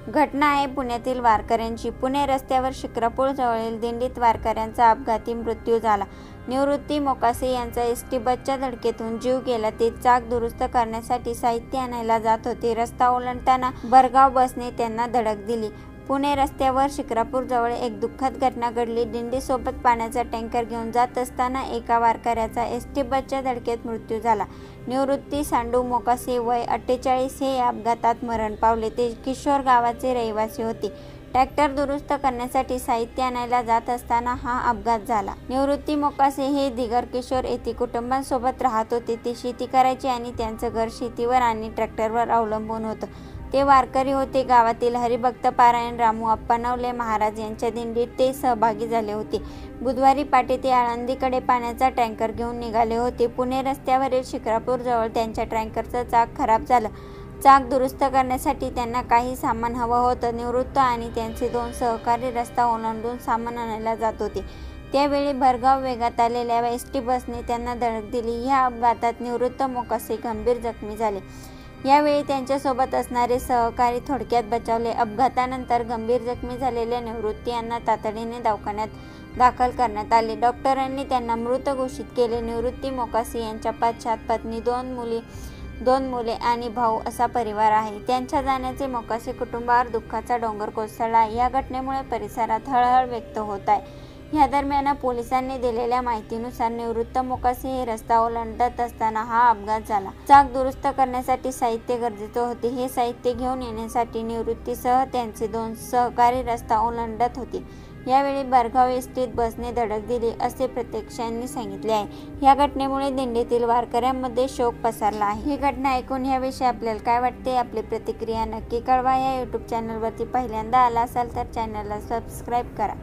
घटना आहे पुण्यातील वारकऱ्यांची। पुणे रस्त्यावर शिक्रापूर जवळील दिंडीत वारकऱ्यांचा अपघाती मृत्यू झाला। निवृत्ती मोकासे यांचा एसटी बसच्या धडकेतून जीव गेला। ते चाक दुरुस्त करण्यासाठी साहित्य आणायला जात होते। रस्ता ओलांडताना भरधाव बसने त्यांना धडक दिली। पुणे रस्त्यावर शिक्रापूर जवळ एक दुःखद घटना घडली। दिंडीसोबत पाण्याचा टँकर घेऊन जात असताना एका वारकऱ्याचा एसटी बसच्या धडकेत मृत्यू झाला। निवृत्ती सांडू मोकासे वय 48 हे या अपघातात मरण पावले। ते किशोर गावाचे रहिवासी होते। ट्रॅक्टर दुरुस्त करण्यासाठी साहित्य आणायला जात असताना हा अपघात झाला। निवृत्ती मोकासे हे दिगर किशोर येथे कुटुंबांसोबत राहत होते। ते शेती करायचे आणि त्यांचं घर शेतीवर आणि ट्रॅक्टरवर अवलंबून होतं। ते वारकरी होते। गावातील हरिभक्त पारायण रामू आप्पा नवले महाराज यांच्या दिंडीत ते सहभागी झाले होते। बुधवारी पहाटे ते आळंदीकडे पाण्याचा टँकर घेऊन निघाले होते। पुणे रस्त्यावरील शिक्रापूर जवळ त्यांच्या टँकरचं चाक खराब झालं। चाक दुरुस्त करण्यासाठी त्यांना काही सामान हवं होतं। निवृत्त आणि त्यांचे 2 सहकारी रस्ता ओलांडून सामान आणायला जात होते। त्यावेळी भरधाव वेगात आलेल्या एसटी बसने त्यांना धडक दिली। या अपघातात निवृत्त मोकासे गंभीर जखमी झाले। यावेळी त्यांच्यासोबत असणारे सहकारी थोडक्यात बचावले। अपघातानंतर गंभीर जखमी झालेल्या निवृत्ती यांना तातडीने दवाखान्यात दाखल करण्यात आले। डॉक्टरांनी त्यांना मृत घोषित केले। निवृत्ती मोकासे यांच्या पश्चात पत्नी, 2 मुले आणि भाऊ असा परिवार आहे। त्यांच्या जाण्याचे मोकासे कुटुंबावर दुःखाचा डोंगर कोसळला आहे। या घटनेमुळे परिसरात हळहळ व्यक्त होत आहे। या दरम्यान पोलिसांनी दिलेल्या माहितीनुसार निवृत्त मोकासे हे रस्ता ओलांडत असताना हा अपघात झाला। चाक दुरुस्त करण्यासाठी साहित्य गरजेचे होते। हे साहित्य घेऊन येण्यासाठी निवृत्तीसह त्यांचे 2 सहकारी रस्ता ओलांडत होते। यावेळी भरधाव एसटीत बसने धडक दिली असे प्रत्यक्षांनी सांगितले आहे। या घटनेमुळे दिंडीतील वारकऱ्यांमध्ये शोक पसरला आहे। ही घटना ऐकून याविषयी आपल्याला काय वाटते? आपली प्रतिक्रिया नक्की कळवा। या यूट्यूब चॅनलवरती पहिल्यांदा आला असाल तर चॅनलला सबस्क्राईब करा।